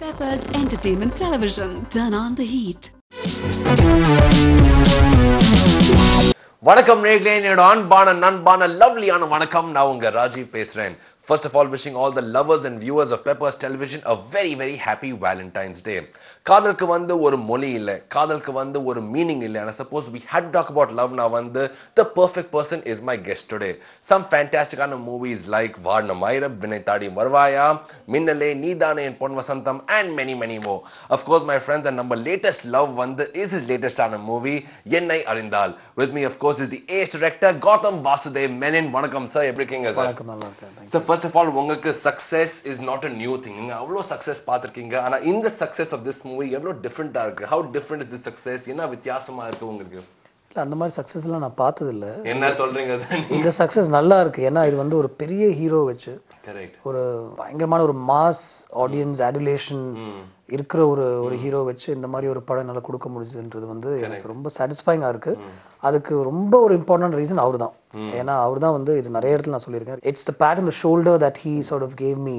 Peppers Entertainment Television. Turn on the heat. வணக்கம் நேயர்களே, என்னோட அன்பான நண்பான லவ்லியான வணக்கம். நான் உங்க ராஜீவ் பேசுறேன். First of all, wishing all the lovers and viewers of Peppers Television a very very happy Valentine's Day. காதலுக்கு வந்து ஒரு மொழி இல்ல, காதலுக்கு வந்து ஒரு மீனிங் இல்ல. And suppose we had to talk about love now, வந்து the perfect person is my guest today. Some fantastic movies like Varna Mayra, Vinay Thadi Marvaya, Minnale, Needane and Pon Vasantham and many many more. Of course, my friends, and number latest love வந்து is his latest movie Ennai Arindal. With me of course is the age director Gautam Vasudev Menon. Vanakkam sir, எப்படி இருக்கீங்க sir? வணக்கம், நல்லா இருக்கேன். So first of all, உங்களுக்கு success is not a new thing. நீங்க அவ்வளோ success பார்த்திருக்கீங்க. ஆனா இந்த success of this movie எவ்வளோ டிஃபரெண்டா இருக்கு? How different is this success? என்ன வித்தியாசமா இருக்கு உங்களுக்கு? இல்ல, அந்த மாதிரி சக்சஸ்லாம் நான் பார்த்தது இல்ல. என்ன சொல்றீங்க? இந்த சக்சஸ் நல்லா இருக்கு. ஏன்னா இது வந்து ஒரு பெரிய ஹீரோ வச்சு கரெக்ட், ஒரு பயங்கரமான ஒரு மாஸ் ஆடியன்ஸ் அடுலேஷன் இருக்கிற ஒரு ஹீரோ வச்சு இந்த மாதிரி ஒரு படம் நல்லா கொடுக்க முடிஞ்சதுன்றது வந்து எனக்கு ரொம்ப சாட்டிஸ்ஃபைங்கா இருக்கு. அதுக்கு ரொம்ப ஒரு இம்பார்ட்டன்ட் ரீசன் அவர் தான். ஏன்னா அவர் தான் வந்து இது நிறைய இடத்துல நான் சொல்லியிருக்கேன். It's the pat in the shoulder that he sort of gave me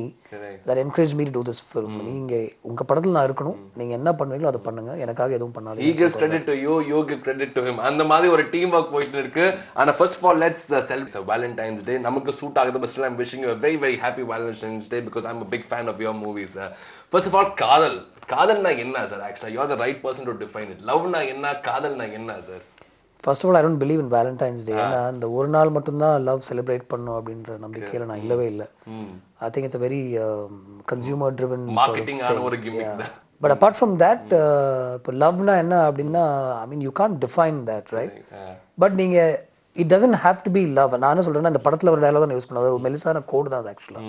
that encourage me to do this film. நீங்க உங்க படத்துல நான் இருக்கணும், நீங்க என்ன பண்ணுவீங்களோ அதை பண்ணுங்க, எனக்காக எதுவும் பண்ணாதீங்க. He gives credit to you, you give credit to him. அந்த மாதிரி ஒரு டீம் ஒர்க் போயிட்டு இருக்கு. ஆனா first of all, let's celebrate Valentine's Day. நமக்கு சூட் ஆகுது, but still I'm wishing you a very very happy Valentine's Day because I'm a big fan of your movies. First of all, காதல்னா என்ன sir? Actually you're the right person to define it. லவ்னா என்ன, காதல்னா என்ன சார்? First of all, I don't believe in Valentine's day. ஏன்னா அந்த ஒரு நாள் மட்டும்தான் லவ் செலிப்ரேட் பண்ணும் அப்படின்ற நம்பிக்கையில நான் இல்லவே இல்லை. I think it's a very consumer driven marketing ஆன ஒரு கிமிக் தான். பட் அபார்ட் ஃப்ரம் தட், இப்போ லவ்னா என்ன அப்படின்னா, I mean you can't define that, right? But நீங்க it doesn't have to be love. நான் என்ன சொல்றேன்னா, இந்த படத்துல ஒரு டயலாக் தான் யூஸ் பண்ணது, ஒரு மெலிசான கோட் தான் ஆக்சுவலா.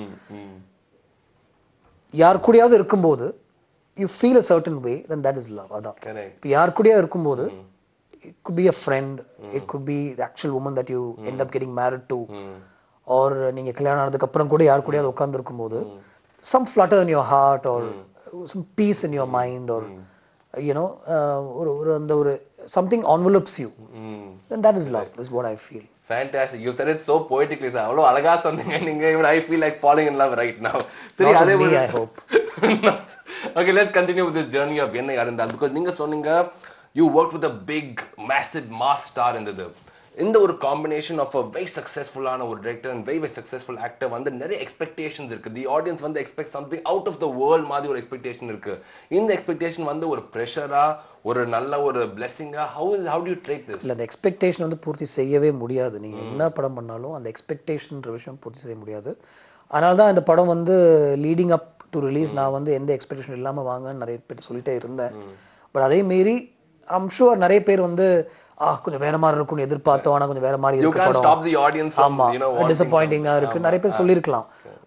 யார் கூடயாவது இருக்கும்போது you feel a certain way, then that is love. அதான் இப்போ யார் கூடயா இருக்கும்போது, it could be a friend, it could be the actual woman that you end up getting married to, or நீங்க கல்யாணம் ஆனதுக்கு அப்புறம் கூட யார் கூடயாவது உட்கார்ந்து இருக்கும்போது some flutter in your heart or some peace in your mind, or you know, ஒரு அந்த ஒரு something envelopes you, then that is love, is what I feel. Fantastic. You said it so poetically, sir. அவ்வளோ அழகா சொன்னீங்க நீங்க. Even I feel like falling in love right now. சரி, Not அதே with me, I hope. Okay, let's continue with this journey of Ennai Arindal, because நீங்க சொன்னீங்க you worked with a big massive mass star இருந்தது. இந்த ஒரு combination of a very successful ஆன ஒரு director and very very successful actor வந்து நிறைய expectations இருக்கு. தி ஆடியன்ஸ் வந்து expect something out of the world மாதிரி ஒரு எக்ஸ்பெக்டேஷன் இருக்கு. இந்த எக்ஸ்பெக்டேஷன் வந்து ஒரு ப்ரெஷரா, ஒரு நல்ல ஒரு பிளெஸிங்கா? how do you take this? இல்ல, அந்த எக்ஸ்பெக்டேஷன் வந்து பூர்த்தி செய்யவே முடியாது. நீங்க என்ன படம் பண்ணாலும் அந்த எக்ஸ்பெக்டேஷன்ன்ற விஷயம் பூர்த்தி செய்ய முடியாது. அதனால தான் இந்த படம் வந்து லீடிங் அப் டு ரிலீஸ் நான் வந்து எந்த எக்ஸ்பெக்டேஷன் இல்லாம வாங்கன்னு நிறைய பேர் சொல்லிட்டே இருந்தேன். பட் அதே மீறி ஐம் ஷூர் நிறைய பேர் வந்து கொஞ்சம் வேற மாதிரி இருக்கும்னு எதிர்பார்த்தோம், ஆனா கொஞ்சம் வேற மாதிரி இருக்கு படம். Stop the audience from, ஆமா, you know, டிசப்பாயிண்டிங்கா இருக்கு நிறைய பேர் சொல்லியிருக்கலாம்.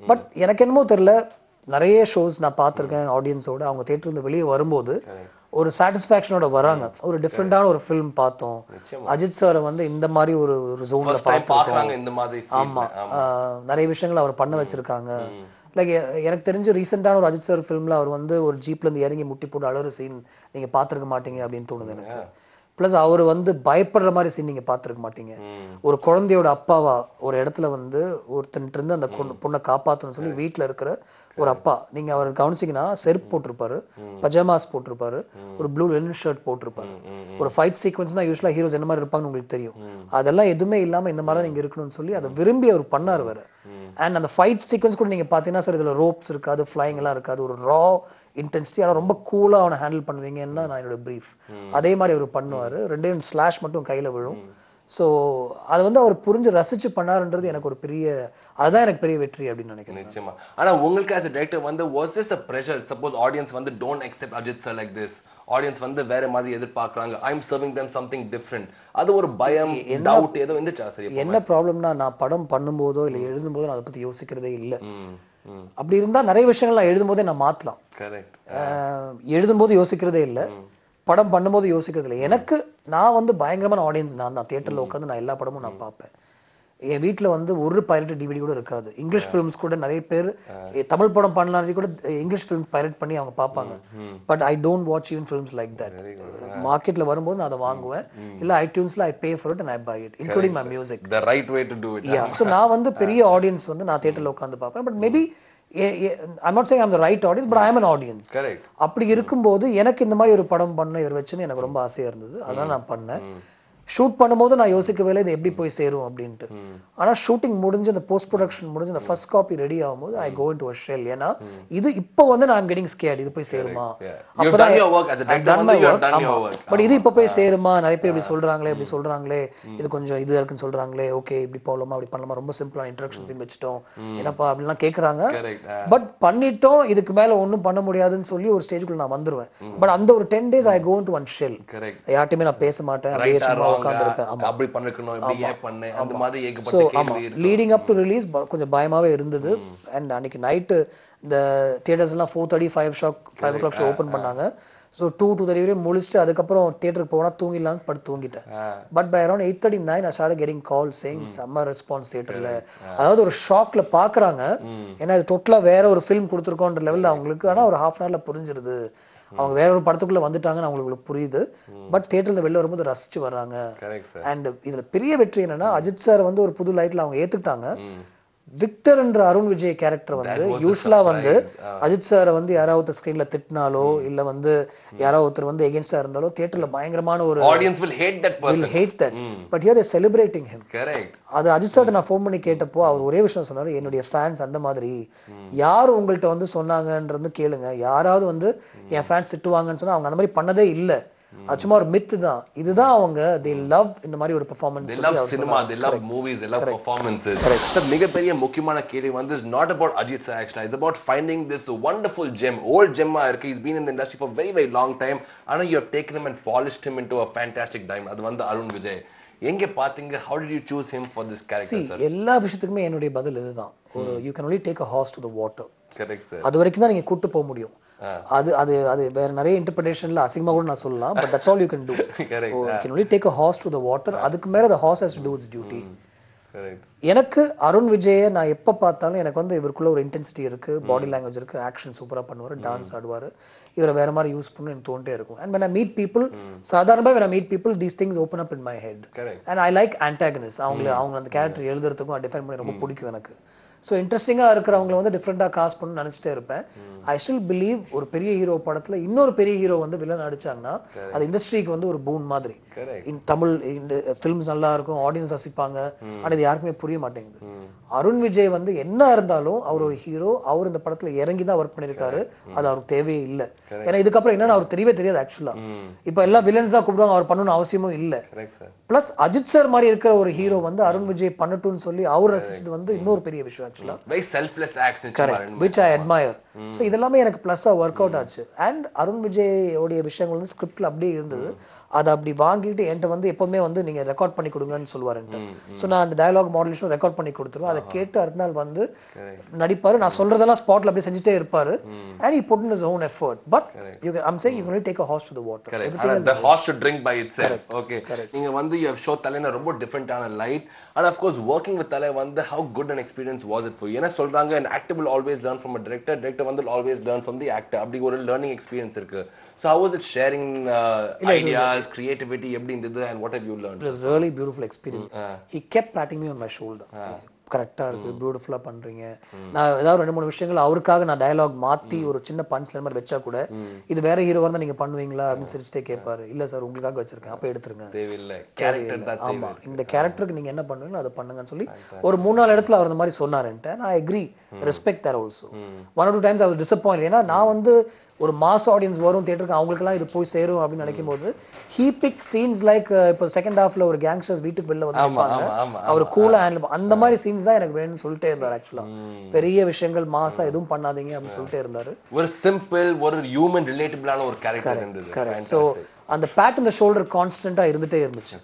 பட் எனக்கு என்னமோ தெரியல, நிறைய ஷோஸ் நான் பார்த்திருக்கேன் ஆடியன்ஸோட, அவங்க தியேட்டர் இருந்து வெளியே வரும்போது ஒரு சாட்டிஸ்பாக்சனோட வராங்க. ஒரு டிஃபரெண்டான ஒரு ஃபிலிம் பார்த்தோம், அஜித் சார் வந்து இந்த மாதிரி ஒரு ஜோன்ல பார்க்கறாங்க, இந்த மாதிரி. ஆமா, நிறைய விஷயங்கள் அவர் பண்ண வச்சிருக்காங்க. லைக் எனக்கு தெரிஞ்ச ரீசெண்டான ஒரு அஜித் சார் ஃபிலிம்ல அவர் வந்து ஒரு ஜீப்ல இருந்து இறங்கி முட்டி போட்டு அழுற சீன் நீங்க பாத்துருக்க மாட்டீங்க அப்படின்னு தோணுது எனக்கு. பிளஸ் அவர் வந்து பயப்படுற மாதிரி சீன் நீங்க பாத்துருக்க மாட்டீங்க. ஒரு குழந்தையோட அப்பாவா ஒரு இடத்துல வந்து ஒருத்தன்ட்டு இருந்து அந்த பொண்ணை காப்பாத்தணும்னு சொல்லி வீட்டுல இருக்கிற ஒரு அப்பா, நீங்க அவர் கவனிச்சீங்கன்னா செருப்பு போட்டிருப்பாரு, பஜாமாஸ் போட்டிருப்பாரு, ஒரு ப்ளூ லெனின் ஷர்ட் போட்டிருப்பாரு. ஒரு ஃபைட் சீக்வன்ஸ் தான் யூஸ்வலா ஹீரோஸ் என்ன மாதிரி இருப்பாங்கன்னு உங்களுக்கு தெரியும். அதெல்லாம் எதுவுமே இல்லாம இந்த மாதிரி நீங்க இருக்கணும்னு சொல்லி அதை விரும்பி அவர் பண்ணாரு வேற. அண்ட் அந்த ஃபைட் சீக்வன்ஸ் கூட நீங்க பாத்தீங்கன்னா சார், இதுல ரோப்ஸ் இருக்காது, ஃபிளைங் எல்லாம் இருக்காது, ஒரு ரா இன்டென்சிட்டி. ஆனா ரொம்ப கூலா அவனை ஹேண்டில் பண்ணுவீங்கன்னு தான் நான் என்னோட பிரீஃப். அதே மாதிரி அவர் பண்ணுவாரு. ரெண்டே ஸ்லாஷ் மட்டும் கையில விழும். சோ அது வந்து அவர் புரிஞ்சு ரசிச்சு பண்ணாருன்றது எனக்கு ஒரு பெரிய, அதுதான் எனக்கு பெரிய வெற்றி அப்படின்னு நினைக்கிறேன். நிச்சயமா. ஆனா உங்களுக்கு as a director வந்து was this a pressure? Suppose audience வந்து don't accept Ajit sir like this, audience வந்து வேற மாதிரி எதிர்பார்க்கறாங்க, I am serving them something different, அது ஒரு பயம், டவுட் ஏதோ வந்துச்சா? சரி, என்ன ப்ராப்ளம்னா, நான் படம் பண்ணும்போதோ இல்ல எழுதும்போதோ நான் அதை பத்தி யோசிக்கிறதே இல்ல. அப்படி இருந்தா நிறைய விஷயங்கள் நான் எழுதும்போதே நான் மாத்தலாம். கரெக்ட். எழுதும்போது யோசிக்கிறதே இல்ல, படம் பண்ணும்போது யோசிக்கிறது இல்லை. எனக்கு நான் வந்து பயங்கரமான ஆடியன்ஸ். நான் தான் தியேட்டர்ல உட்காந்து நான் எல்லா படமும் நான் பார்ப்பேன். என் வீட்டுல வந்து ஒரு பைரட் டிவிடி கூட இருக்காது. இங்கிலீஷ் ஃபிலிம்ஸ் கூட நிறைய பேர் தமிழ் படம் பண்ணலாம் கூட இங்கிலீஷ் ஃபிலிம் பைரட் பண்ணி அவங்க பார்ப்பாங்க. But I don't watch even films like that. மார்க்கெட்ல வரும்போது நான் அதை வாங்குவேன், இல்ல ஐடியூன்ஸ்ல I pay for it and I buy it including my music. The right way to do it. Yeah, so நான் வந்து பெரிய ஆடியன்ஸ் வந்து நான் தியேட்டர்ல உட்கார்ந்து பார்ப்பேன். But maybe I'm not saying I'm the right audience, but I am an audience. Correct. அப்படி இருக்கும்போது எனக்கு இந்த மாதிரி ஒரு படம் பண்ண இவர் வச்சுன்னு எனக்கு ரொம்ப ஆசையா இருந்தது. அதான் நான் பண்ணேன். ஷூட் பண்ணும்போது நான் யோசிக்கவே இல்லை இது எப்படி போய் சேரும் அப்படின்ட்டு. ஆனா ஷூட்டிங் முடிஞ்சு அந்த போஸ்ட் ப்ரொடக்ஷன் முடிஞ்சு அந்த ஃபர்ஸ்ட் காப்பி ரெடி ஆகும்போது ஐ கோ இன்டு a shell. ஏன்னா இது இப்போ வந்து நான் getting scared இது போய் சேருமா. அப்பதான் your work as a director வந்து you have done your work. But இது இப்போ போய் சேருமா, நிறைய பேர் இப்படி சொல்றாங்களே இது கொஞ்சம் இது இருக்குன்னு சொல்றாங்களே, ஓகே இப்படி போலாமா அப்படி பண்ணலாமா, ரொம்ப சிம்பிளான இன்ட்ரோடக்ஷன் சீன் வச்சிட்டோம் என்னப்பா அப்படிலாம் கேக்குறாங்க. பட் பண்ணிட்டோம் இதுக்கு மேல ஒண்ணும் பண்ண முடியாதுன்னு சொல்லி ஒரு ஸ்டேஜ்க்குள்ள நான் வந்துருவேன். பட் அந்த ஒரு 10 days I go into one shell. யார்ட்டையுமே நான் பேச மாட்டேன், அப்படியே சும்மா அப்படி பண்ணிருக்கணும் இப்படி ஏன் பண்ண அந்த மாதிரி ஏகப்பட்ட கேள்வி இருக்கு. லீடிங் அப் டு ரிலீஸ் கொஞ்சம் பயமாவே இருந்தது. அண்ட் அன்னைக்கு நைட் இந்த தியேட்டர்ஸ் எல்லாம் 4:35 5 o'clock ஷோ ஓபன் பண்ணாங்க. ஸோ 2:30 வரையும் முடிச்சுட்டு அதுக்கப்புறம் தியேட்டருக்கு போனா தூங்கிடலான்னு படுத்து தூங்கிட்டேன். But by around 8:39 I started getting calls saying சம்மர் ரெஸ்பான்ஸ் தியேட்டர்ல. அதாவது ஒரு ஷாக்ல பாக்குறாங்க. ஏன்னா இது டோட்டலா வேற ஒரு ஃபிலிம் கொடுத்துருக்கோன்ற லெவல்ல அவங்களுக்கு. ஆனா ஒரு ஹாஃப் அன் ஹவர்ல புரிஞ்சிருது அவங்க வேற ஒரு படத்துக்குள்ள வந்துட்டாங்கன்னு அவங்களுக்கு புரியுது. பட் தியேட்டர்ல வெளில வரும்போது ரசிச்சு வர்றாங்க. அண்ட் இதுல பெரிய வெற்றி என்னன்னா அஜித் சார் வந்து ஒரு புது லைட்ல அவங்க ஏத்துக்கிட்டாங்க. விக்டர் என்ற அருண் விஜய் கேரக்டர் வந்து யூஸ்வலா வந்து அஜித் சார் வந்து யாராவது ஸ்கிரீன்ல திட்டினாலோ இல்ல வந்து யாராவது ஒருத்தர் வந்து எகென்ஸ்டா இருந்தாலோ தியேட்டர்ல பயங்கரமான ஒரு audience will hate that person. But here they celebrating him. Correct. அது அஜித் சார் நான் ஃபோன் பண்ணி கேட்டப்போ அவர் ஒரே விஷயம் சொன்னாரு, என்னுடைய ஃபேன்ஸ் அந்த மாதிரி யார் உங்கள்ட்ட வந்து சொன்னாங்கன்றது கேளுங்க, யாராவது வந்து என் ஃபேன்ஸ் திட்டுவாங்கன்னு சொன்னா அவங்க அந்த மாதிரி பண்ணதே இல்ல, அது சும்மா ஒரு மித் தான். இதுதான் அவங்க they love இந்த மாதிரி ஒரு performance. They love cinema, they love movies, they love performances. So மிகப்பெரிய முக்கியமான கேள்வி வந்து is not about Ajit sir actually, it's about finding this wonderful gem, old gem இருக்கு. He's been in the industry for very very long time. ஆனா you have taken him and polished him into a fantastic diamond. அது வந்து அருண் விஜய். எங்க பாத்தீங்க, how did you choose him for this character sir? எல்லா விஷயத்துக்குமே என்னுடைய பதில் இதுதான். ஒரு you can only take a horse to the water. Correct sir. அது வரைக்கும் தான் நீங்க கூட்டி போக முடியும். அது அது அது வேற நிறைய இன்டர்பிரேஷன்ல அசிங்கமா கூட நான் சொல்லலாம். But that's all you can to. You can only take a horse to the water. அதுக்கு மேல the horse has to do its duty. எனக்கு அருண் விஜயை நான் எப்ப பார்த்தாலும் எனக்கு வந்து இவருக்குள்ள ஒரு இன்டென்சிட்டி இருக்கு, பாடி லாங்குவேஜ் இருக்கு, ஆக்ஷன் சூப்பரா பண்ணுவாரு, டான்ஸ் ஆடுவாரு, இவரை வேற மாதிரி யூஸ் பண்ணு எனக்கு தோண்டே இருக்கும். And when I meet people, சாதாரணமா when I meet people these things open up in my head. And I like antagonists. அவங்க அந்த கேரக்டர் எழுதுறதுக்கும் டிஃபைன் பண்ணி ரொம்ப பிடிக்கும் எனக்கு. ஸோ இன்ட்ரெஸ்டிங்கா இருக்கிறவங்களை வந்து டிஃப்ரெண்டா காஸ்ட் பண்ணு நினைச்சிட்டே இருப்பேன். ஐ ஸ்டில் பிலீவ் ஒரு பெரிய ஹீரோ படத்துல இன்னொரு பெரிய ஹீரோ வந்து வில்லன் அடிச்சாங்கன்னா அது இண்டஸ்ட்ரிக்கு வந்து ஒரு பூன் மாதிரி. தமிழ் ஃபிலிம்ஸ் நல்லா இருக்கும், ஆடியன்ஸ் ரசிப்பாங்க, ஆனா இது யாருக்குமே புரிய மாட்டேங்குது. அருண் விஜய் வந்து என்ன இருந்தாலும் அவர் ஒரு ஹீரோ, அவர் இந்த படத்துல இறங்கி தான் ஒர்க் பண்ணிருக்காரு, அது அவருக்கு தேவையே இல்லை. ஏன்னா இதுக்கப்புறம் என்னன்னு அவருக்கு தெரியவே தெரியாது ஆக்சுவலா. இப்ப எல்லா வில்லன்ஸ் தான் கூப்பிடுவாங்க, அவர் பண்ணணும்னு அவசியமும் இல்ல. பிளஸ் அஜித் சார் மாதிரி இருக்கிற ஒரு ஹீரோ வந்து அருண் விஜய் பண்ணட்டும்னு சொல்லி அவர் ரசிச்சது வந்து இன்னொரு பெரிய விஷயம் ஆக்சுவலா. Very selfless action. Correct. Which I admire. So இதெல்லாமே எனக்கு பிளஸ்ஸா ஒர்க் அவுட் ஆச்சு. அண்ட் அருண் விஜய் உடைய விஷயங்கள் வந்து ஸ்கிரிப்ட்ல அப்படியே இருந்தது. அதை அப்படி வாங்கிட்டு என்கிட்ட வந்து எப்பவுமே வந்து நீங்க ரெக்கார்ட் பண்ணி கொடுங்கன்னு சொல்லுவாரு. ஸோ நான் அந்த டயலாக் மாடுலேஷன் ரெக்கார்ட் பண்ணி கொடுத்துருவேன். அதை கேட்டு அடுத்த நாள் வந்து நடிப்பாரு. நான் சொல்றதெல்லாம் ஸ்பாட்ல அப்படியே செஞ்சுட்டே இருப்பாரு. And he put in his own effort. But I'm saying you can only take a horse to the water. The horse should drink by itself. Okay. நீங்க வந்து you have showed Thalai ரொம்ப டிஃபரெண்டான light. And of course working with Thalai வந்து how good an experience was it for you? ஏன்னா சொல்றாங்க an actor will always learn from a director, director வந்து always learn from the actor. அப்படி ஒரு learning experience இருக்கு. So how was it sharing ideas, creativity எப்படி இருந்தது, and what have you learned? It was really beautiful experience. He kept patting me on my shoulder. கரெக்டா இருக்கு, பியூட்டிஃபுல்லா பண்றீங்க. நான் ஏதாவது 2-3 விஷயங்கள் அவருக்காக நான் டயலாக் மாத்தி ஒரு சின்ன பஞ்ச்ல மாதிரி வச்சா கூட இது வேற ஹீரோ இருந்தா நீங்க பண்ணுவீங்களா அப்படின்னு சிரிச்சிட்டே கேட்பாரு. இல்ல சார் உங்களுக்காக வச்சிருக்கேன், அப்ப எடுத்துருங்க. ஆமா, இந்த கேரக்டருக்கு நீங்க என்ன பண்ணுவீங்களோ அதை பண்ணுங்கன்னு சொல்லி ஒரு 3-4 இடத்துல அவர் இந்த மாதிரி சொன்னாருன்ட்டு. I agree, respect that also. 1 or 2 times I was disappointed. ஏன்னா நான் வந்து ஒரு மாஸ் ஆடியன்ஸ் வரும் தியேட்டருக்கு, அவங்களுக்கெல்லாம் இது போய் சேரும் அப்படின்னு நினைக்கும் போது he picked scenes like இப்போ செகண்ட் ஹாஃப்ல ஒரு கேங்ஸ்டர்ஸ் வீட்டுக்கு வெளில வந்து அவர் கூலா ஹேண்டில் அந்த மாதிரி சீன்ஸ் தான் எனக்கு வேணும்னு சொல்லிட்டே இருந்தார். ஆக்சுவலா பெரிய விஷயங்கள் மாசா எதுவும் பண்ணாதீங்க அப்படின்னு சொல்லிட்டே இருந்தாரு. ஒரு சிம்பிள் ஒரு ஹியூமன் ரிலேட்டபிளான ஒரு கேரக்டர் இருந்தது. சோ அந்த பேட் இந்த ஷோல்டர் கான்ஸ்டன்ட்டா இருந்துட்டே இருந்துச்சு.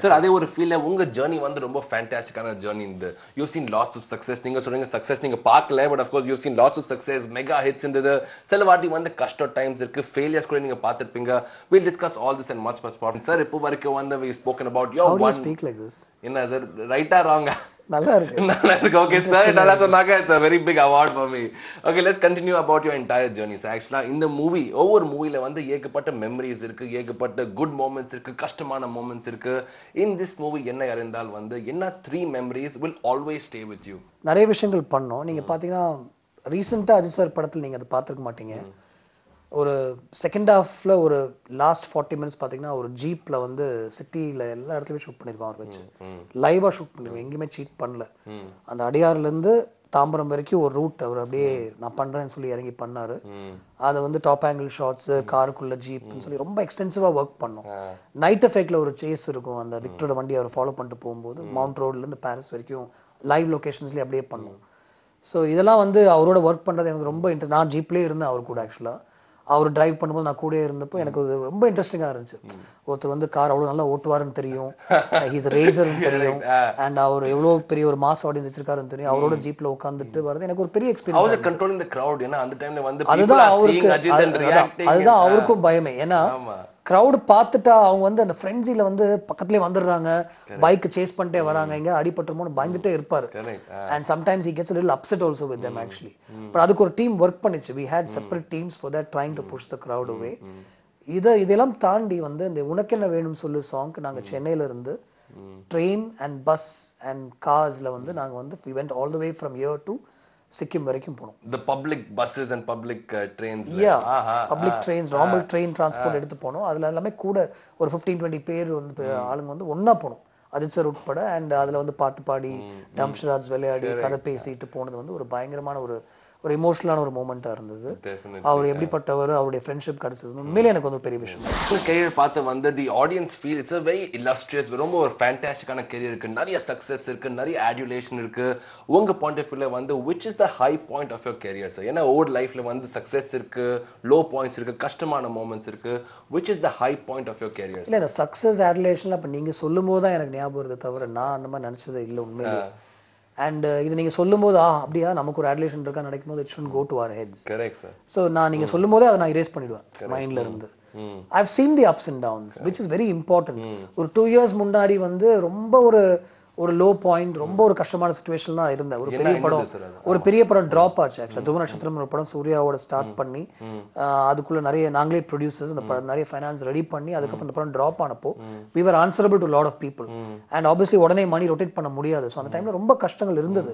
சார் அதே ஒரு ஃபீல்ல உங்க ஜர்னி வந்து ரொம்ப ஃபேண்டாஸ்டிக்கான ஜர்னி இந்த you seen lots of success. நீங்க சொல்றீங்க சக்சஸ் நீங்க பார்க்கல, but of course you seen lots of success, mega hits இருந்தது, சில வாட்டி வந்து கஷ்ட டைம்ஸ் இருக்கு, ஃபெயிலியர்ஸ் கூட நீங்க பார்த்திருப்பீங்க. we'll discuss all this and much more. Sir இப்போ வரைக்கும் வந்து we spoken about your one speak like this. என்ன சார் ரைட்டா ராங்கா? நல்லா இருக்கு, நல்லா இருக்கு. ஓகே சார், நல்லா சொன்னாங்க. It's a very big award for me. Okay, let's continue about your entire journey. So actually இந்த மூவி ஒவ்வொரு மூவில வந்து ஏகப்பட்ட மெமரிஸ் இருக்கு, ஏகப்பட்ட குட் மொமெண்ட்ஸ் இருக்கு, கஷ்டமான மொமெண்ட்ஸ் இருக்கு. in this movie என்ன இருந்தால் வந்து என்ன 3 memories will always stay with you? நிறைய விஷயங்கள் பண்ணோம். நீங்க பாத்தீங்கன்னா ரீசெண்டா அஜித் சார் படத்துல நீங்க அதை பார்த்திருக்க மாட்டீங்க. ஒரு செகண்ட் ஹாஃப்ல ஒரு லாஸ்ட் 40 மினிட்ஸ் பாத்தீங்கன்னா ஒரு ஜீப்ல வந்து சிட்டில எல்லா இடத்துலயும் ஷூட் பண்ணிருக்கோம் அவர் வச்சு. லைவா ஷூட் பண்ணிருக்கோம், எங்கேயுமே சீட் பண்ணல. அந்த அடியார்ல இருந்து தாம்பரம் வரைக்கும் ஒரு ரூட் அவர் அப்படியே நான் பண்றேன்னு சொல்லி இறங்கி பண்ணாரு. அதை வந்து டாப் ஆங்கிள் ஷாட்ஸ், காருக்குள்ள ஜீப்னு சொல்லி ரொம்ப எக்ஸ்டென்சிவா ஒர்க் பண்ணோம். நைட் எஃபெக்ட்ல ஒரு சேஸ் இருக்கும், அந்த விக்டரோட வண்டி அவர் ஃபாலோ பண்ணிட்டு போகும்போது மவுண்ட் ரோட்ல இருந்து பாரிஸ் வரைக்கும் லைவ் லொகேஷன்ஸ்லயே அப்படியே பண்ணோம். ஸோ இதெல்லாம் வந்து அவரோட ஒர்க் பண்றது எனக்கு ரொம்ப நான் ஜீப்லயே இருந்தேன் அவர் கூட. ஆக்சுவலா அவர் டிரைவ் பண்ணும்போது நான் கூட இருந்தப்போ எனக்கு அது ரொம்ப இன்ட்ரெஸ்டிங்கா இருந்துச்சு. ஒருத்தர் வந்து கார் அவ்வளவு நல்லா ஓட்டுவாருன்னு தெரியும், ஹீஸ் ரேசர்னு தெரியும், அண்ட் அவர் எவ்வளவு பெரிய ஒரு மாஸ் ஆடியன்ஸ் வச்சிருக்காருன்னு தெரியும். அவரோட ஜீப்ல உட்கார்ந்துட்டு வரது எனக்கு ஒரு பெரிய எக்ஸ்பீரியன்ஸ். கண்ட்ரோலிங் தி கிரவுட், ஏன்னா அந்த டைம்ல வந்து அதுதான் அவருக்கும் பயமே. ஏன்னா கிரவுட் பார்த்துட்டா அவங்க வந்து அந்த ஃப்ரெண்ட்ஸில வந்து பக்கத்துலயே வந்துடுறாங்க, பைக் சேஸ் பண்ணிட்டே வராங்க, எங்க அடிபட்டுருமோன்னு பயந்துட்டே இருப்பாரு. And sometimes he gets a little upset also with them actually. But அதுக்கு ஒரு டீம் ஒர்க் பண்ணிச்சு. we had separate teams for that, trying to push the crowd away. இதெல்லாம் தாண்டி வந்து இந்த உனக்கு என்ன வேணும் சொல்லு சாங்க்கு நாங்க சென்னையில இருந்து ட்ரெயின் அண்ட் பஸ் அண்ட் கார்ஸ்ல வந்து நாங்க வந்து we went all the way from here to Sikkim வரைக்கும் போனோம். the public buses and public trains. public trains, normal train transport எடுத்து போனோம். அதுல எல்லாமே கூட ஒரு 15-20 பேர் வந்து ஆளுங்க வந்து ஒண்ணா போனோம், அஜித் சார் உட்பட. அண்ட் அதுல வந்து பாட்டு பாடி டம்ஷராஜ் விளையாடி கதை பேசிட்டு போனது வந்து ஒரு பயங்கரமான ஒரு எமோஷனலான ஒரு மூமெண்டா இருந்தது. அவர் எப்படிப்பட்டவர், அவருடைய ஃப்ரெண்ட்ஷிப் கிடைச்சது உண்மையிலே எனக்கு வந்து பெரிய விஷயம். கெரியர் பார்த்து வந்து the audience feel it's a very illustrious, ரொம்ப ஒரு ஃபேண்டாஸ்டிக்கான கெரியர் இருக்கு, நிறைய சக்சஸ் இருக்கு, நிறைய அட்யூலேஷன் இருக்கு. உங்க பாயிண்ட் ஆஃப் வியூல வந்து which is the high point of your career sir? ஏன்னா ஓவர் லைஃப்ல வந்து சக்சஸ் இருக்கு, லோ பாயிண்ட்ஸ் இருக்கு, கஷ்டமான மொமெண்ட்ஸ் இருக்கு. which is the high point of your career? இல்ல இந்த சக்சஸ் அட்யூலேஷன்ல அப்ப நீங்க சொல்லும்போது தான் எனக்கு ஞாபகம் வருது, தவிர நான் அந்த மாதிரி நினைச்சது இல்ல உண்மையிலே. அண்ட் இது நீங்க சொல்லும்போது அப்படியா நமக்கு ஒரு அட்லேஷன் இருக்கா நடக்கும் போது it shouldn't go to our heads. Correct sir. So நான் நீங்க சொல்லும்போது அதை நான் erase பண்ணிடுவேன் மைண்ட்ல இருந்து. I've seen the ups and downs which is very important. ஒரு 2 years முன்னாடி வந்து ரொம்ப ஒரு லோ பாயிண்ட், ரொம்ப ஒரு கஷ்டமான சிச்சுவேஷன் தான் இருந்தேன். ஒரு பெரிய படம் டிராப் ஆச்சு. ஆக்சுவலா துருவ நட்சத்திரம் ஒரு படம் சூர்யாவோட ஸ்டார்ட் பண்ணி அதுக்குள்ள நிறைய நாங்களே ப்ரொடியூசர்ஸ் அந்த படம் நிறைய ஃபைனான்ஸ் ரெடி பண்ணி அதுக்கப்புறம் அந்த படம் drop ஆனப்போ we were answerable to a lot of people and obviously உடனே மணி ரொட்டேட் பண்ண முடியாது. ஸோ அந்த டைம்ல ரொம்ப கஷ்டங்கள் இருந்தது.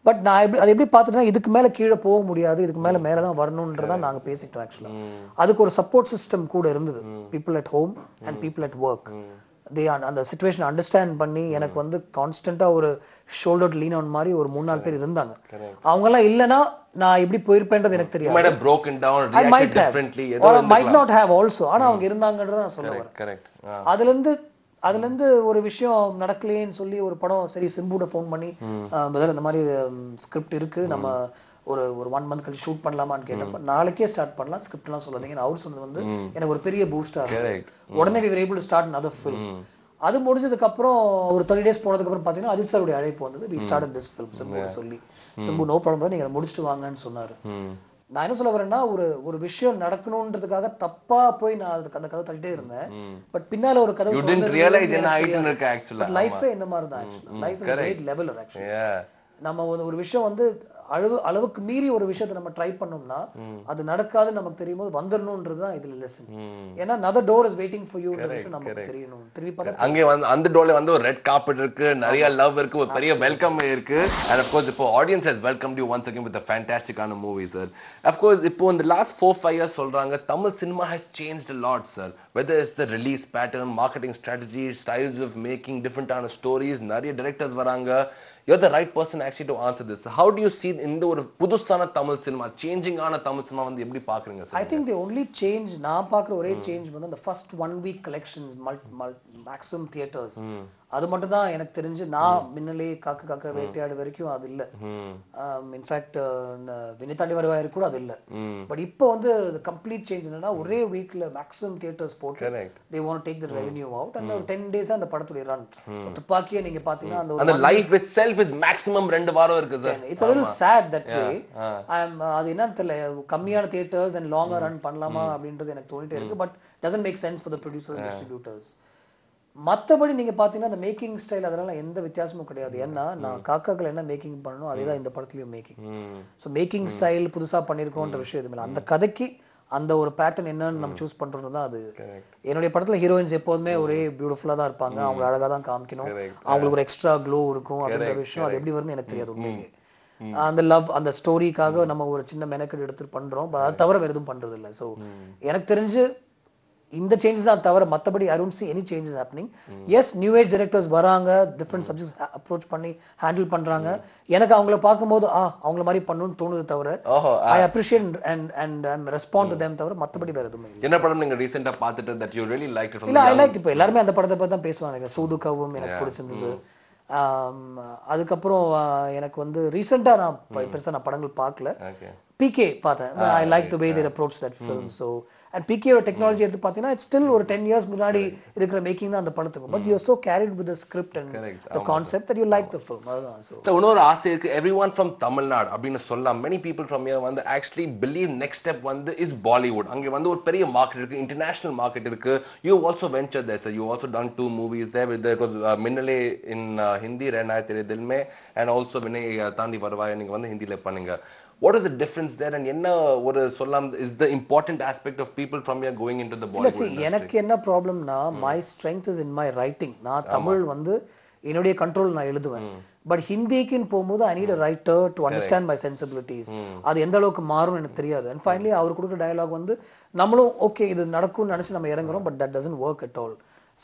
பட் நான் அதை எப்படி பார்த்துட்டேன்னா இதுக்கு மேல கீழே போக முடியாது, இதுக்கு மேல தான் வரணும்ன்றதான் நாங்க பேசிட்டோம். ஆக்சுவலா அதுக்கு ஒரு சப்போர்ட் சிஸ்டம் கூட இருந்தது, people at home and people at work. அந்த சிச்சுவேஷன் அண்டர்ஸ்டாண்ட் பண்ணி எனக்கு வந்து கான்ஸ்டன்டா ஒரு ஷோல்டர் லீன் ஆன் மாதிரி ஒரு 3-4 பேர் இருந்தாங்க. அவங்க எல்லாம் இல்லனா நான் எப்படி போயிருப்பேன்றது எனக்கு தெரியாது. might have broken down, reacted differently, or might not have also. ஆனா அவங்க இருந்தாங்கன்றத நான் சொல்ல வரேன். கரெக்ட். அதுல இருந்து ஒரு விஷயம் நடக்கலையேன்னு சொல்லி ஒரு படம் சரி சிம்புட ஃபோன் பண்ணி பிரதர் இந்த மாதிரி ஸ்கிரிப்ட் இருக்கு, நம்ம ஒரு 1 மந்த் கழிச்சு ஷூட் பண்ணலாமான்னு கேட்டப்ப நாளைக்கே ஸ்டார்ட் பண்ணலாம், ஸ்கிரிப்ட் எல்லாம் சொல்லாதீங்கன்னு அவர் சொன்னது வந்து எனக்கு ஒரு பெரிய பூஸ்டா இருக்கு. உடனே we were able to start another film. அது முடிஞ்சதுக்கு அப்புறம் ஒரு 30 days போனதுக்கு அப்புறம் பாத்தீங்கன்னா அஜித் சாருடைய அழைப்பு வந்தது. we started this film Simbu சொல்லி சிம்பு நோ ப்ராப்ளம் நீங்க அதை முடிச்சுட்டு வாங்கன்னு சொன்னாரு. நான் என்ன சொல்ல வரேன்னா ஒரு விஷயம் நடக்கணும்ன்றதுக்காக தப்பா போய் நான் அந்த கதை தள்ளிட்டே இருந்தேன். பட் பின்னால ஒரு கதை லைஃபே இந்த மாதிரி தான். Life is great leveller actually. நம்ம ஒரு விஷயம் வந்து அளவுக்கு மீறி ஒரு விஷயத்தை நம்ம ட்ரை பண்ணோம்னா அது நடக்காதுன்னு நமக்கு தெரியும் போது வந்துடணும்ன்றதுதான் இதுல லெசன். ஏன்னா another door is waiting for you ன்றதும் நமக்கு தெரியணும். திருப்பி பார்த்தா அங்கே வந்து அந்த டோர்ல வந்து ஒரு ரெட் கார்பெட் இருக்கு, நிறைய லவ் இருக்கு, ஒரு பெரிய வெல்கம் இருக்கு. and of course இப்போ audience has welcomed you once again with a fantastic ஆன movie sir. of course இப்போ in the last 4-5 years சொல்றாங்க Tamil cinema has changed a lot sir, whether it's the release pattern, marketing strategy, styles of making different ஆன stories, நிறைய directors வராங்க. You're the right person actually to answer this. How do you see இந்த ஒரு புதுசான Tamil cinema, changing ஆன Tamil cinema வந்து எப்படி பாக்குறீங்க sir? I think the only change நான் பாக்குற ஒரே சேஞ்ச் வந்து the first 1 week collections maximum theaters அது மட்டும் தான் எனக்கு தெரிஞ்சு. நான் முன்னலே காக்க வேட்டையாடு வரைக்கும் அது இல்ல. இன்ஃபேக்ட் வினிதாண்டி வருவாயிரு கூட அது இல்ல. பட் இப்போ வந்து கம்ப்ளீட் சேஞ்ச் என்னன்னா ஒரே வீக்ல மேக்ஸிமம் தியேட்டர்ஸ் போட்டு they want to take the revenue out and 10 days அந்த படத்துடைய ரன். துப்பாக்கியே நீங்க பாத்தீங்கன்னா அந்த லைஃப் itself is maximum 2 வாரம் இருக்கு sir. It's a little sad that way. அது என்னன்னு தெரியல, கம்மியான தியேட்டர்ஸ் and longer run பண்ணலாமா அப்படின்றது எனக்கு தோணிட்டே இருக்கு. But doesn't make sense for the producers and distributors. மத்தபடி நீங்க பாத்தீங்கன்னா அந்த மேக்கிங் ஸ்டைல் அதெல்லாம் எந்த வித்தியாசமும் கிடையாது. ஏன்னா நான் காக்காக்கள் என்ன மேக்கிங் பண்ணணும் அதேதான் இந்த படத்துலயும் மேக்கிங். சோ மேக்கிங் ஸ்டைல் புதுசா பண்ணிருக்கோன்ற விஷயம் எதுவுமே அந்த கதைக்கு அந்த ஒரு பேட்டர்ன் என்னன்னு நம்ம சூஸ் பண்றோம் தான் அது. என்னுடைய படத்துல ஹீரோயின்ஸ் எப்போதுமே ஒரே பியூட்டிஃபுல்லா தான் இருப்பாங்க, அவங்க அழகா தான் காமிக்கணும், அவங்களுக்கு ஒரு எக்ஸ்ட்ரா க்ளோ இருக்கும் அப்படின்ற விஷயம் அது எப்படி வருதுன்னு எனக்கு தெரியாது உண்மையிலே. அந்த லவ் அந்த ஸ்டோரிக்காக நம்ம ஒரு சின்ன மெனக்கெடு எடுத்து பண்றோம். அது தவிர வேற எதுவும் பண்றது இல்ல. சோ எனக்கு தெரிஞ்சு இந்த சேஞ்சஸ் தான் தவிர மத்தபடி I don't see any changes happening. Yes, new age directors வராங்க, different subjects approach பண்ணி ஹேண்டில் பண்றாங்க. எனக்கு அவங்கள பாக்கும்போது அவங்கள மாதிரி பண்ணணும்னு தோணுது தவிர I appreciate and respond to them தவிர மத்தபடி வேற எதுவும் இல்ல. என்ன படம் நீங்க ரீசன்ட்டா பார்த்துட்டு that you really liked it from இல்ல I liked இப்போ எல்லாரும் அந்த படத்தை பத்தி தான் பேசுவாங்க. சூதுகவும் எனக்கு பிடிச்சிருந்தது. அதுக்கப்புறம் எனக்கு வந்து ரீசெண்டா நான் பெருசா நான் படங்கள் பார்க்கல. PK பார்த்தேன். I like the way they approach that film. So and PK technology எடுத்து பார்த்தீங்கன்னா it's still ஒரு 10 years முன்னாடி இருக்கிற மேக்கிங் தான் அந்த படத்துக்கு. But you're so carried with the script and the concept that you like the film. அதுதான். So இன்னொரு ஆசை இருக்கு, everyone from Tamil Nadu அப்படின்னு சொல்லலாம். Many people from here வந்து actually believe next step வந்து is Bollywood. அங்க வந்து ஒரு பெரிய மார்க்கெட் இருக்கு, இன்டர்நேஷனல் மார்க்கெட் இருக்கு. You also ventured there, sir. You also done 2 movies there with it was Minnale in Hindi, Rehna hai tere dil mein, and also Vinay Tandi Varvaya நீங்க வந்து ஹிந்தில பண்ணுங்க. What is the difference there and என்ன ஒரு சொல்லலாம் is the important aspect of people from here going into the Bollywood industry? எனக்கு என்ன ப்ராப்ளம்னா my strength is in my writing. நான் தமிழ் வந்து என்னுடைய கண்ட்ரோல் நான் எழுதுவேன். பட் ஹிந்திக்குன்னு போகும்போது I need a writer to understand my sensibilities. அது எந்த அளவுக்கு மாறும் எனக்கு தெரியாது. And finally அவர் கொடுக்குற டயலாக் வந்து நம்மளும் ஓகே இது நடக்கும்னு நினைச்சு நம்ம இறங்குறோம். But that doesn't work at all.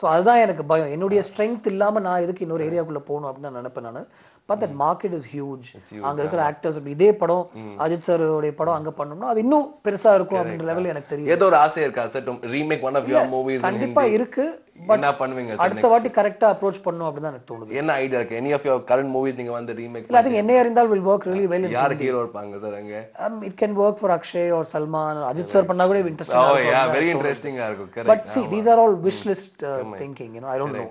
So அதுதான் எனக்கு பயம். என்னுடைய ஸ்ட்ரெngth இல்லாம நான் எதுக்கு இன்னொரு ஏரியாக்குள்ள போகணும் அப்படின்னு நான் நினைப்பேன் நானு. But that market is huge. அங்க இருக்கிற ஆக்டர்ஸ் இதே படம் அஜித் சாரோட படம் அங்க பண்ணோம்னா அது இன்னும் பெருசா இருக்கும் அப்படின்ற லெவல் எனக்கு தெரியும். ஏதோ ஒரு ஆசை இருக்கா sir to remake one of your movies? கண்டிப்பா இருக்கு. பட் என்ன பண்ணுவீங்க அடுத்த வாட்டி கரெக்ட்டா அப்ரோச் பண்ணனும் அப்படி தான் எனக்கு தோணுது. என்ன ஐடியா இருக்கு? Any of your current movies நீங்க வந்து ரீமேக்? இல்ல அது என்ன இருந்தால் will work really well. யார் ஹீரோ இருப்பாங்க சார் அங்க? It can work for Akshay or Salman or Ajit sir பண்ணா கூட இன்ட்ரஸ்டிங்கா இருக்கும். Oh yeah, very interesting இருக்கும். Correct. But see, these are all wish list thinking, you know. I don't know.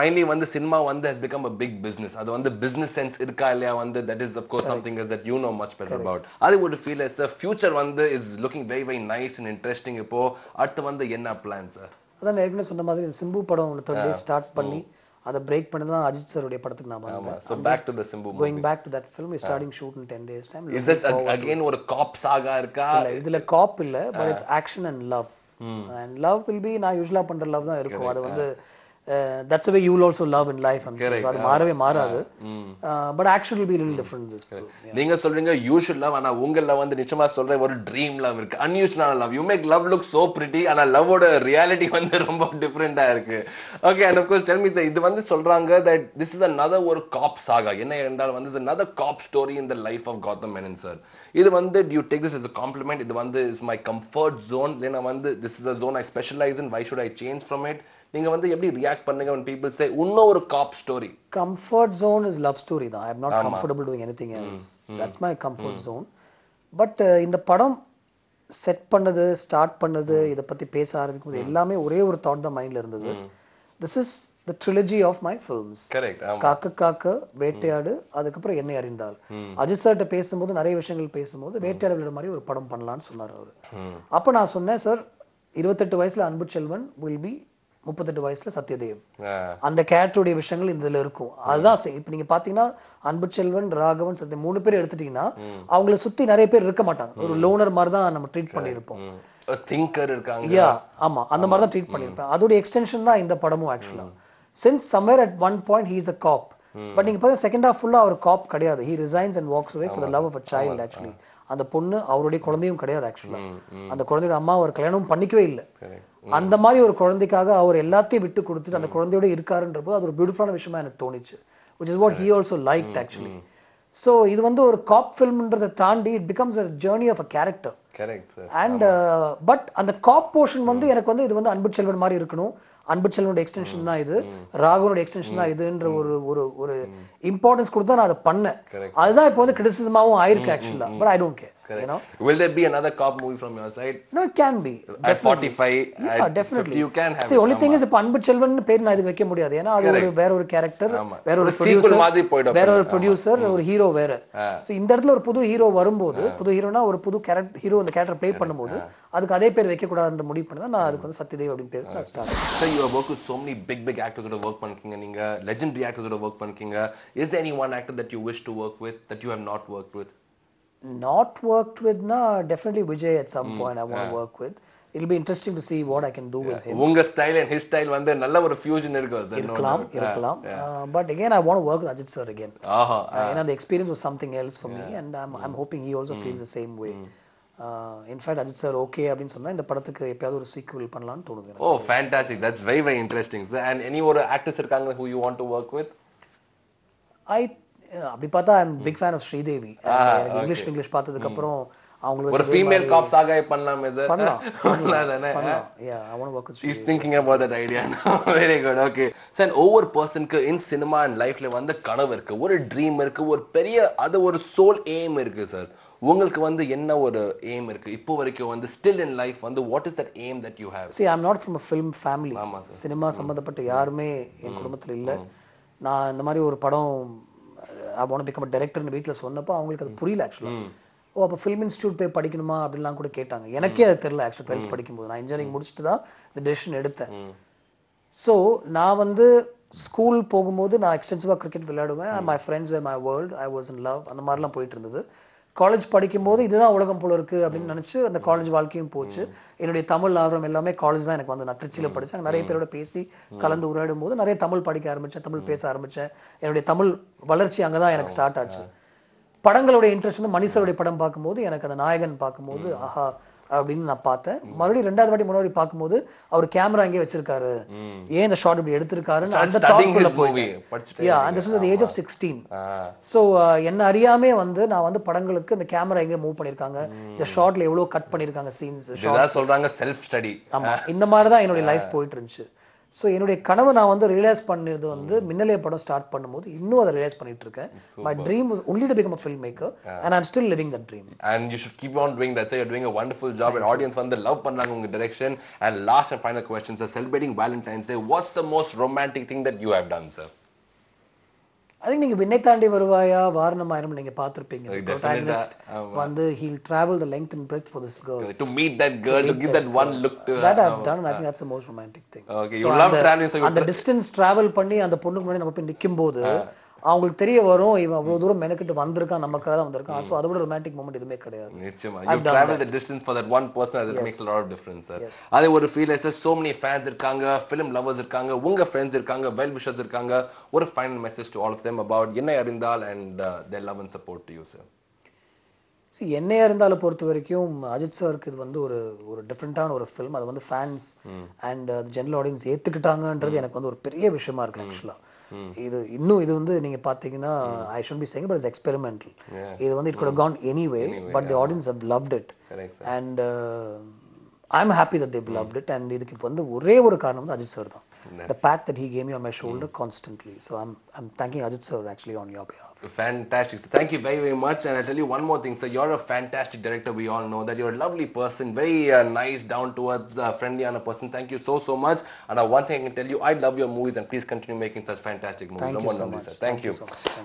Finally வந்து cinema வந்து has become a big business. அது வந்து business sense இருக்கா இல்லையா வந்து that is of course something that you know much better about. I would feel as the future வந்து is looking very very nice and interesting. இப்போ அடுத்து வந்து என்ன பிளான் சார்? அதான் ஏற்கனவே சொன்ன மாதிரி சிம்பு படம் ஒன்று தொடர்ந்து ஸ்டார்ட் பண்ணி அதை பிரேக் பண்ணி தான் அஜித் சாருடைய படத்துக்கு நான் வந்தேன். So back to the Simbu movie. Going back to that film, we starting shoot in 10 days time. Is this again ஒரு cop saga இருக்கா? இல்ல இதுல காப் இல்ல, but it's action and love. And love will be நான் யூசுவலா பண்ற love தான் இருக்கும். அது வந்து that's the way you will also love in life. I'm saying அது மாறவே மாறாது. But action will be really different this film. நீங்க சொல்றீங்க usual love, ஆனா உங்கல வந்து நிச்சயமா சொல்ற ஒரு dream love இருக்கு, unusual love. You make love look so pretty, ஆனா love ஓட reality வந்து ரொம்ப டிஃபரெண்டா இருக்கு. Okay, and of course tell me sir, இது வந்து சொல்றாங்க that this is another ஒரு cop saga. என்ன என்றால் வந்து another cop story in the life of Gautam Menon sir. இது வந்து do you take this as a compliment? இது வந்து is my comfort zone, இல்லனா வந்து this is a zone I specialize in, why should I change from it? நீங்க வந்து எப்படி react பண்ணுங்க when people say இன்னும் ஒரு cop story? Comfort zone is love story தான். I am not comfortable doing anything else. That's my comfort zone. But இந்த படம் set பண்ணது, ஸ்டார்ட் பண்ணது, இத பத்தி பேச ஆரம்பிக்கும்போது எல்லாமே ஒரே ஒரு தாட் தான் மைண்ட்ல இருந்தது. This is the trilogy of my films. Correct. காக்க காக்க, வேட்டையாடு, அதுக்கப்புறம் என்னை அறிந்தால். அஜித் சார்ட்ட பேசும்போது நிறைய விஷயங்கள் பேசும்போது வேட்டையாடு விட மாதிரி ஒரு படம் பண்ணலாம்னு சொன்னார் அவரு. அப்ப நான் சொன்னேன் சார் 28 வயசுல அன்பு செல்வன் will be 38 வயசுல சத்யதேவ். அந்த கேரக்டருடைய விஷயங்கள் இதுல இருக்கும். அதுதான் இப்ப நீங்க பாத்தீங்கன்னா அன்பு செல்வன், ராகவன், சத்யதேவ் 3 பேர் எடுத்துட்டீங்கன்னா அவங்கள சுத்தி நிறைய பேர் இருக்க மாட்டாங்க. ஒரு லோனர் மாதிரி தான் நம்ம ட்ரீட் பண்ணிருப்போம். திங்கர் இருக்காங்க. யா ஆமா, அந்த மாதிரி தான் ட்ரீட் பண்ணிருப்பேன். அதோட எக்ஸ்டென்ஷன் தான் இந்த படமும் ஆக்சுவலா. Since somewhere at one point he is a cop. But நீங்க பாருங்க செகண்ட் ஹாஃப் ஃபுல்லா அவர் காப் கிடையாது. He resigns and walks away for the love of a child actually. அந்த பொண்ணு அவருடைய குழந்தையும் கிடையாது ஆக்சுவலா. அந்த குழந்தையோட அம்மா அவர் கல்யாணம் பண்ணிக்கவே இல்லை. அந்த மாதிரி ஒரு குழந்தைக்காக அவர் எல்லாத்தையும் விட்டு கொடுத்துட்டு அந்த குழந்தையோட இருக்காருன்றப்போ அது ஒரு பியூட்டிஃபுல்லான விஷயமா எனக்கு தோணுச்சு. which is what he also liked actually. So இது வந்து ஒரு காப் ஃபிலிம்ன்றதை தாண்டி it becomes a journey of a character. Correct sir. And but அந்த காப் போர்ஷன் வந்து எனக்கு வந்து இது வந்து அன்பு செல்வன் மாதிரி இருக்கணும், அன்பு செல்வனோட எக்ஸ்டென்ஷன் தான் இது, ராகவனோட எக்ஸ்டென்ஷன் தான் இதுன்ற ஒரு இம்பார்ட்டன்ஸ் கொடுத்து நான் அதை பண்ணேன். அதுதான் இப்போ வந்து கிரிட்டிசிசமாவும் ஆயிருக்கு ஆக்சுவலா. But I don't care. You know? Will there be another cop movie from your side? No, it can be. At 45, yeah, at definitely. 50, you can have. See, only thing is இப்ப அன்பு செல்வன் பேர் நான் இது வைக்க முடியாது. ஏன்னா அது ஒரு வேற ஒரு கேரக்டர், வேற ஒரு ப்ரொடியூசர், வேற ஒரு ப்ரொடியூசர், ஒரு ஹீரோ வேற. சோ இந்த இடத்துல ஒரு புது ஹீரோ வரும்போது, புது ஹீரோனா ஒரு புது கேரக்டர் ஹீரோ அந்த கேரக்டர் ப்ளே பண்ணும்போது அதுக்கு அதே பேர் வைக்க கூடாதுன்ற முடிவு பண்ணி தான் நான் அதுக்கு வந்து சத்யதேவ் அப்படின்னு பேர் நான் ஸ்டார்ட் பண்ணேன். So you have worked with so many big actors that have worked பண்ணிருக்கீங்க, நீங்க legendary actors that have worked பண்ணிருக்கீங்க. Is there any one actor that you wish to work with that you have not worked with? not worked with na definitely Vijay at some point I want to work with. It'll be interesting to see what I can do with him. உங்க style and his style வந்து நல்ல ஒரு fusion இருக்கும் sir. இருக்கலாம். But again I want to work with Ajit sir again. Aha. The experience was something else for me and I'm hoping he also feels the same way. In fact Ajit sir okay அப்படினு சொன்னா இந்த படத்துக்கு எப்பயாவது ஒரு sequel பண்ணலாம்னு தோணுது. Oh fantastic, that's very very interesting sir. And any other actors இருக்காங்க who you want to work with? அப்படி பார்த்தா I'm big fan of Sridevi. English பார்த்ததுக்கு அப்புறம் அவங்களுக்கு ஒரு ஃபீமேல் காப் சாகா பண்ணலாமே சார். பண்ணலாம். Yeah, I want to work with Sridevi. He's thinking about that idea now. Very good. Okay. So ஒவ்வொரு பர்சனுக்கு in cinema and lifeல வந்து கனவு இருக்கு, ஒரு ட்ரீம் இருக்கு, ஒரு பெரிய அது ஒரு சோல் எய்ம் இருக்கு சார். உங்களுக்கு வந்து என்ன ஒரு எய்ம் இருக்கு இப்போ வரைக்கும் வந்து still in life வந்து what is that aim that you have? See, I'm not from a film family. Cinema சம்பந்தப்பட்ட யாருமே என் குடும்பத்துல இல்ல. நான் இந்த மாதிரி ஒரு படம் I want to become a director ன்னு வீட்ல சொன்னப்போ அவங்களுக்கு அது புரியல ஆக்சுவலா. அப்ப ஃபிலிம் இன்ஸ்டிடியூட் போய் படிக்கணுமா அப்படிலாம் கூட கேட்டாங்க. எனக்கே அது தெரியல ஆக்சுவலா 12th படிக்கும்போது. நான் இன்ஜினியரிங் முடிச்சுட்டு தான் இந்த டெசிஷன் எடுத்தேன். ஸோ நான் வந்து ஸ்கூல் போகும்போது நான் எக்ஸ்டென்சிவா கிரிக்கெட் விளையாடுவேன். My friends were my world, I was in love, அந்த மாதிரிலாம் போயிட்டு இருந்தது. காலேஜ் படிக்கும்போது இதுதான் உலகம் போல இருக்கு அப்படின்னு நினைச்சு அந்த காலேஜ் வாழ்க்கையும் போச்சு. என்னுடைய தமிழ் ஆர்வம் எல்லாமே காலேஜ் தான் எனக்கு வந்து. நான் திருச்சியில படிச்சேன். நிறைய பேரோட பேசி கலந்து உரையாடும் போது நிறைய தமிழ் படிக்க ஆரம்பிச்சேன், தமிழ் பேச ஆரம்பிச்சேன். என்னுடைய தமிழ் வளர்ச்சி அங்கதான் எனக்கு ஸ்டார்ட் ஆச்சு. படங்களோட இன்ட்ரெஸ்ட் வந்து மணிசருடைய படம் பார்க்கும்போது எனக்கு அந்த நாயகன் பார்க்கும்போது ஆஹா அப்படின்னு நான் பார்த்தேன். மறுபடியும் 2வது வாட்டி 3வது வாட்டி பார்க்கும்போது அவர் கேமரா எங்கே வச்சிருக்காரு, ஏன் இந்த ஷாட் இப்படி எடுத்திருக்காருன்னு அந்த தாட்குள்ள போய் and this was at the age of 16. So என்ன அறியாமே வந்து நான் வந்து படங்களுக்கு இந்த கேமரா எங்க மூவ் பண்ணிருக்காங்க, இந்த ஷாட்ல எவ்வளவு கட் பண்ணிருக்காங்க சீன்ஸ், இதெல்லாம் சொல்றாங்க செல்ஃப் ஸ்டடி. ஆமா, இந்த மாதிரி தான் என்னோட லைஃப் போயிட்டு இருந்துச்சு. So என்னுடைய கனவு நான் வந்து ரியலைஸ் பண்ணது வந்து மின்னலே படம் ஸ்டார்ட் பண்ணும்போது இன்னும் அதை ரியலைஸ் பண்ணிட்டு இருக்கேன். My dream was only to become a filmmaker and I'm still living that dream. And you should keep on doing that. So you're doing a wonderful job and audience வந்து love பண்றாங்க உங்க direction. And last and final question sir, celebrating Valentine's Day, what's the most romantic thing that you have done sir? I think நீங்க விண்ணை தாண்டி வருவாயா வாரணமாயிரம் நீங்க பார்த்திருப்பீங்க. Protagonist வந்து he'll travel the length and breadth for this girl. To meet that girl, to give that one look to her. That I've done and I think that's the most romantic thing. Okay, you love traveling so அந்த distance travel பண்ணி அந்த பொண்ணுக்கு முன்னாடி நம்ம போய் நிக்கும்போது அவங்களுக்கு தெரிய வரும் இவன் அவ்வளவு தூரம் மெனக்கிட்டு வந்திருக்கான், நமக்காக தான் வந்திருக்கான். சோ அதோட ரொமான்டிக் மொமெண்ட் எதுவுமே கிடையாது. நிச்சயமா you travel the distance for that one person, that makes a lot of difference sir. அதே ஒரு feel is so many fans இருக்காங்க, film lovers இருக்காங்க, உங்க friends இருக்காங்க, well wishers இருக்காங்க. ஒரு final message to all of them about என்னை அறிந்தால் and their love and support to you sir. See, என்னை அறிந்தால பொறுத்த வரைக்கும் அஜித் சாருக்கு இது வந்து ஒரு டிஃபரெண்டான ஒரு ஃபிலிம். அது வந்து ஃபேன்ஸ் அண்ட் ஜெனரல் ஆடியன்ஸ் ஏத்துக்கிட்டாங்கன்றது எனக்கு வந்து ஒரு பெரிய விஷயமா இருக்கு ஆக்சுவலா. இது வந்து நீங்க பாத்தீங்கன்னா I shouldn't be saying but it's experimental. இது வந்து it could have gone anyway but the audience have loved it. And I'm happy that they've loved it. And இதுக்கு வந்து ஒரே ஒரு காரணம் வந்து அஜித் சார் தான். The pat that he gave me on my shoulder constantly. So I'm thanking Ajit sir actually on your behalf. Fantastic. Thank you very very much. And I'll tell you one more thing sir, you're a fantastic director. We all know that you're a lovely person, very nice, down to earth, friendly on a person. Thank you so much. And one thing I can tell you, I love your movies and please continue making such fantastic movies. Thank you so much sir. Thank you.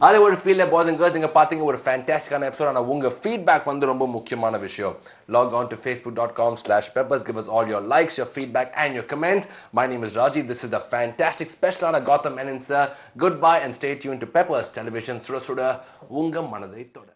அதே ஒரு ஃபீல்ல boys and girls நீங்க பாத்தீங்க ஒரு ஃபேண்டாஸ்டிக்கான episode. ஆனா உங்க feedback வந்து ரொம்ப முக்கியமான விஷயம். Log on to facebook.com/peppers. Give us all your likes, your feedback and your comments. My name is Rajiv. This is the fantastic special on Gotham Menon sir. Goodbye and stay tuned to Peppers Television. Suda suda unga manadai toda.